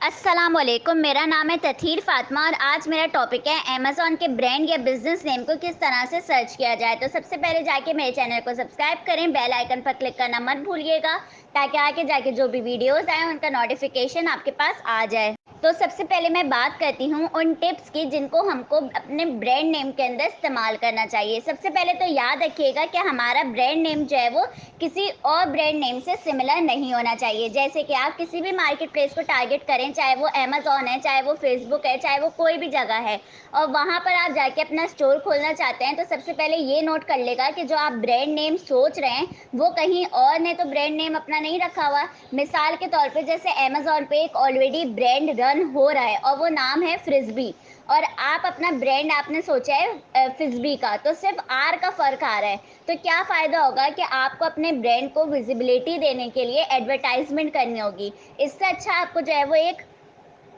अस्सलाम वालेकुम। मेरा नाम है तथीर फातिमा और आज मेरा टॉपिक है अमेज़न के ब्रांड या बिज़नेस नेम को किस तरह से सर्च किया जाए। तो सबसे पहले जाके मेरे चैनल को सब्सक्राइब करें, बेल आइकन पर क्लिक करना मत भूलिएगा ताकि आगे जाके जो भी वीडियोज़ आएँ उनका नोटिफिकेशन आपके पास आ जाए। तो सबसे पहले मैं बात करती हूँ उन टिप्स की जिनको हमको अपने ब्रांड नेम के अंदर इस्तेमाल करना चाहिए। सबसे पहले तो याद रखिएगा कि हमारा ब्रांड नेम जो है वो किसी और ब्रांड नेम से सिमिलर नहीं होना चाहिए। जैसे कि आप किसी भी मार्केट प्लेस को टारगेट करें, चाहे वो अमेज़न है, चाहे वो फेसबुक है, चाहे वो कोई भी जगह है और वहाँ पर आप जाके अपना स्टोर खोलना चाहते हैं, तो सबसे पहले ये नोट कर लेगा कि जो आप ब्रांड नेम सोच रहे हैं वो कहीं और ने तो ब्रांड नेम अपना नहीं रखा हुआ। मिसाल के तौर पे जैसे अमेज़न पे एक ऑलरेडी ब्रांड रन हो रहा है और वो नाम है फ्रिस्बी और आप अपना ब्रांड आपने सोचा है फिस्बी का, तो सिर्फ आर का फ़र्क आ रहा है। तो क्या फ़ायदा होगा कि आपको अपने ब्रांड को विजिबिलिटी देने के लिए एडवर्टाइजमेंट करनी होगी। इससे अच्छा आपको जो है वो एक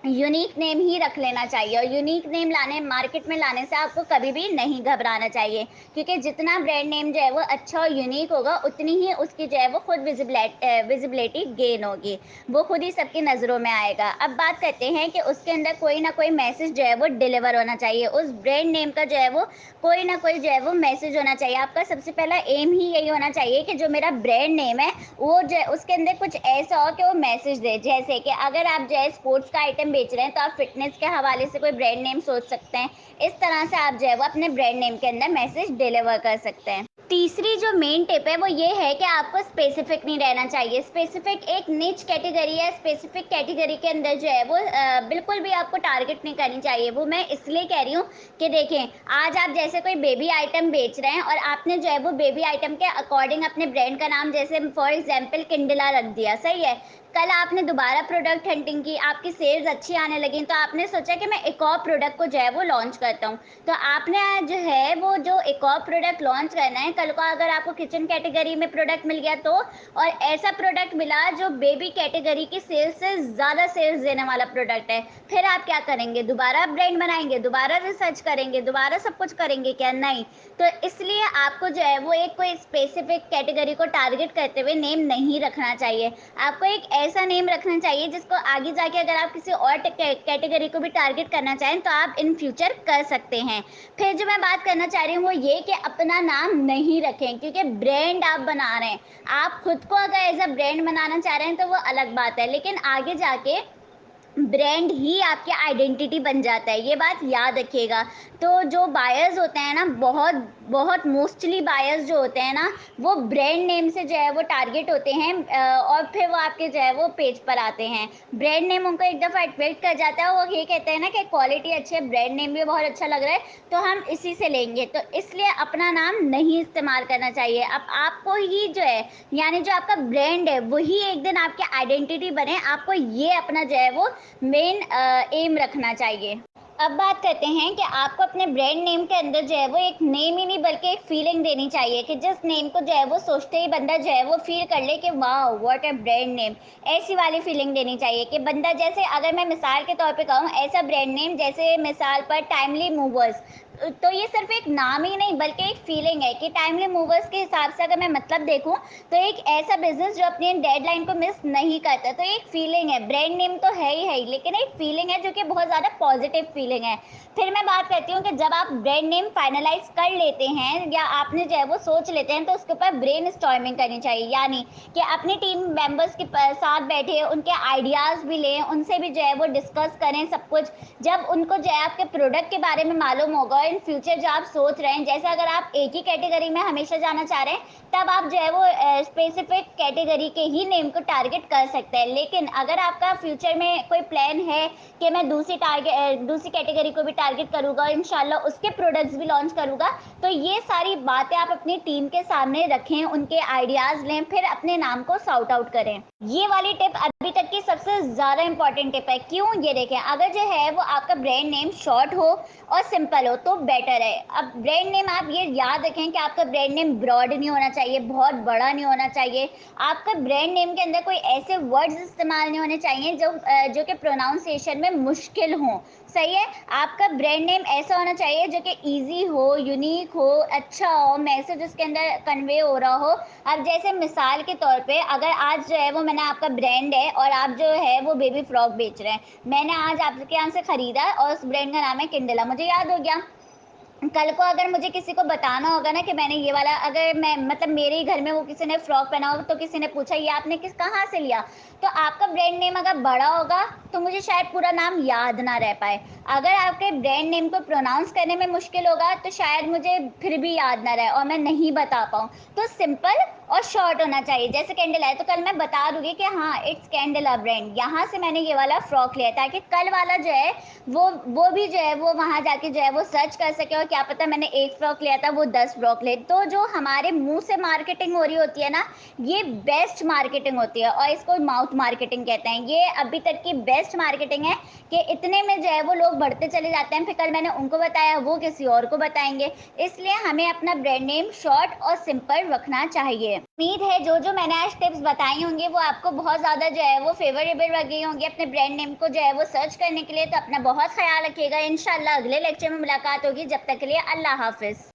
यूनिक नेम ही रख लेना चाहिए और यूनिक नेम लाने मार्केट में लाने से आपको कभी भी नहीं घबराना चाहिए, क्योंकि जितना ब्रांड नेम जो है वो अच्छा और यूनिक होगा उतनी ही उसकी जो है वो खुद विजिबिलिटी गेन होगी, वो खुद ही सबकी नज़रों में आएगा। अब बात करते हैं कि उसके अंदर कोई ना कोई मैसेज जो है वो डिलीवर होना चाहिए, उस ब्रांड नेम का जो है वो कोई ना कोई जो है वो मैसेज होना चाहिए। आपका सबसे पहला एम ही यही होना चाहिए कि जो मेरा ब्रांड नेम है वो जो उसके अंदर कुछ ऐसा हो कि वो मैसेज दे। जैसे कि अगर आप जो है स्पोर्ट्स का आइटम बेच रहे हैं तो आप फिटनेस के हवाले से कोई ब्रांड नेम सोच सकते हैं। इस तरह से आप जो है वो अपने ब्रांड नेम के अंदर मैसेज डिलीवर कर सकते हैं। तीसरी जो मेन टिप है वो ये है कि आपको स्पेसिफिक नहीं रहना चाहिए। स्पेसिफिक एक निच कैटेगरी है, स्पेसिफिक कैटेगरी के अंदर जो है वो बिल्कुल भी आपको टारगेट नहीं करनी चाहिए। वो मैं इसलिए कह रही हूँ कि देखें, आज आप जैसे कोई बेबी आइटम बेच रहे हैं और आपने जो है वो बेबी आइटम के अकॉर्डिंग अपने ब्रांड का नाम जैसे फॉर एग्जांपल किंडला रख दिया, सही है। कल आपने दोबारा प्रोडक्ट हंटिंग की, आपकी सेल्स अच्छी आने लगी, तो आपने सोचा कि मैं एक और प्रोडक्ट को जो है वो लॉन्च करता हूँ। तो आपने जो है वो जो एक और प्रोडक्ट लॉन्च करना है, कल को अगर आपको किचन कैटेगरी में प्रोडक्ट मिल गया तो, और ऐसा प्रोडक्ट मिला जो बेबी कैटेगरी की सेल्स से ज़्यादा सेल्स देने वाला प्रोडक्ट है, फिर आप क्या करेंगे? दोबारा ब्रांड बनाएंगे, दोबारा रिसर्च करेंगे, दोबारा सब कुछ करेंगे क्या? नहीं। तो इसलिए आपको जो है वो एक कोई स्पेसिफिक कैटेगरी को टारगेट करते हुए नेम नहीं रखना चाहिए। आपको एक ऐसा नेम रखना चाहिए जिसको आगे जाके अगर आप किसी और कैटेगरी को भी टारगेट करना चाहें तो आप इन फ्यूचर कर सकते हैं। फिर जो मैं बात करना चाह रही हूँ वो ये कि अपना नाम नहीं रखें, क्योंकि ब्रांड आप बना रहे हैं। आप खुद को अगर एज अ ब्रांड बनाना चाह रहे हैं तो वो अलग बात है, लेकिन आगे जाके ब्रांड ही आपकी आइडेंटिटी बन जाता है, ये बात याद रखिएगा। तो जो बायर्स होते हैं ना, बहुत बहुत मोस्टली बायर्स जो होते हैं ना, वो ब्रांड नेम से जो है वो टारगेट होते हैं और फिर वो आपके जो है वो पेज पर आते हैं। ब्रांड नेम उनको एक दफ़ा अट्रैक्ट कर जाता है, वो ये कहते हैं ना कि क्वालिटी अच्छी है, ब्रांड नेम भी बहुत अच्छा लग रहा है, तो हम इसी से लेंगे। तो इसलिए अपना नाम नहीं इस्तेमाल करना चाहिए। अब आपको ही जो है, यानी जो आपका ब्रांड है वही एक दिन आपकी आइडेंटिटी बने, आपको ये अपना जो है वो मेन एम रखना चाहिए। अब बात करते हैं कि आपको अपने ब्रांड नेम के अंदर जो है वो एक नेम ही नहीं बल्कि एक फीलिंग देनी चाहिए कि जिस नेम को जो है वो सोचते ही बंदा जो है वो फील कर ले कि वाह व्हाट अ ब्रांड नेम। ऐसी वाली फीलिंग देनी चाहिए कि बंदा, जैसे अगर मैं मिसाल के तौर पे कहूँ, ऐसा ब्रांड नेम जैसे मिसाल पर टाइमली मूवर्स, तो ये सिर्फ एक नाम ही नहीं बल्कि एक फीलिंग है कि टाइमली मूवर्स के हिसाब से अगर मैं मतलब देखूं तो एक ऐसा बिजनेस जो अपनी डेडलाइन को मिस नहीं करता। तो एक फीलिंग है, ब्रांड नेम तो है ही लेकिन एक फीलिंग है जो कि बहुत ज़्यादा पॉजिटिव फीलिंग है। फिर मैं बात करती हूँ कि जब आप ब्रांड नेम फाइनलाइज कर लेते हैं या आपने जो है वो सोच लेते हैं तो उसके ऊपर ब्रेन स्टॉर्मिंग करनी चाहिए, यानी कि अपनी टीम मेंबर्स के साथ बैठे उनके आइडियाज़ भी लें, उनसे भी जो है वो डिस्कस करें सब कुछ। जब उनको जो है आपके प्रोडक्ट के बारे में मालूम होगा, इन फ्यूचर जो आप सोच रहे हैं, जैसे अगर आप एक ही कैटेगरी में हमेशा जाना चाह रहे हैं तब आप जो है वो स्पेसिफिक कैटेगरी के ही नेम को टारगेट कर सकते हैं। लेकिन अगर आपका फ्यूचर में कोई प्लान है कि मैं दूसरी कैटेगरी को भी टारगेट करूँगा, इंशाल्लाह उसके प्रोडक्ट्स भी लॉन्च करूँगा, तो ये सारी बातें आप अपनी टीम के सामने रखें, उनके आइडियाज़ लें, फिर अपने नाम को साउट आउट करें। ये वाली टिप अभी तक की सबसे ज़्यादा इंपॉर्टेंट टिप है। क्यों? ये देखें, अगर जो है वो आपका ब्रांड नेम शॉर्ट हो और सिंपल हो तो बेटर है। अब ब्रांड नेम आप ये याद रखें कि आपका ब्रांड नेम ब्रॉड नहीं होना चाहिए, बहुत बड़ा नहीं होना चाहिए। आपका ब्रांड नेम के अंदर कोई ऐसे वर्ड्स इस्तेमाल नहीं होने चाहिए जो कि प्रोनाउंसिएशन में मुश्किल हों, सही है। आपका ब्रांड नेम ऐसा होना चाहिए जो कि ईजी हो, यूनिक हो, अच्छा हो, मैसेज उसके अंदर कन्वे हो रहा हो। अब जैसे मिसाल के तौर पे अगर आज जो है वो मैंने आपका ब्रांड है और आप जो है वो बेबी फ्रॉक बेच रहे हैं। मैंने आज आपके यहाँ से खरीदा और उस ब्रांड का नाम है किंडला। मुझे याद हो गया कल को अगर मुझे किसी को बताना होगा ना कि मैंने ये वाला, अगर मैं मतलब मेरे ही घर में वो किसी ने फ्रॉक पहना हो तो किसी ने पूछा ये आपने कहाँ से लिया, तो आपका ब्रांड नेम अगर बड़ा होगा तो मुझे शायद पूरा नाम याद ना रह पाए। अगर आपके ब्रांड नेम को प्रोनाउंस करने में मुश्किल होगा तो शायद मुझे फिर भी याद ना रहे और मैं नहीं बता पाऊँ। तो सिंपल और शॉर्ट होना चाहिए। जैसे कैंडल है तो कल मैं बता दूंगी कि हाँ इट्स कैंडला ब्रांड, यहाँ से मैंने ये वाला फ्रॉक लिया, ताकि कल वाला जो है वो भी जो है वो वहाँ जाके जो है वो सर्च कर सके और क्या पता मैंने एक फ्रॉक लिया था वो 10 फ्रॉक ले। तो जो हमारे मुंह से मार्केटिंग हो रही होती है ना, ये बेस्ट मार्केटिंग होती है और इसको माउथ मार्केटिंग कहते हैं। ये अभी तक की बेस्ट मार्केटिंग है कि इतने में जो है वो लोग बढ़ते चले जाते हैं, फिर कल मैंने उनको बताया वो किसी और को बताएंगे। इसलिए हमें अपना ब्रांड नेम शॉर्ट और सिंपल रखना चाहिए। उम्मीद है जो जो मैंने आज टिप्स बताई होंगी वो आपको बहुत ज़्यादा जो है वो फेवरेबल लगी होंगी अपने ब्रांड नेम को जो है वो सर्च करने के लिए। तो अपना बहुत ख्याल रखिएगा। इंशाल्लाह अगले लेक्चर में मुलाकात होगी। जब तक के लिए अल्लाह हाफिज़।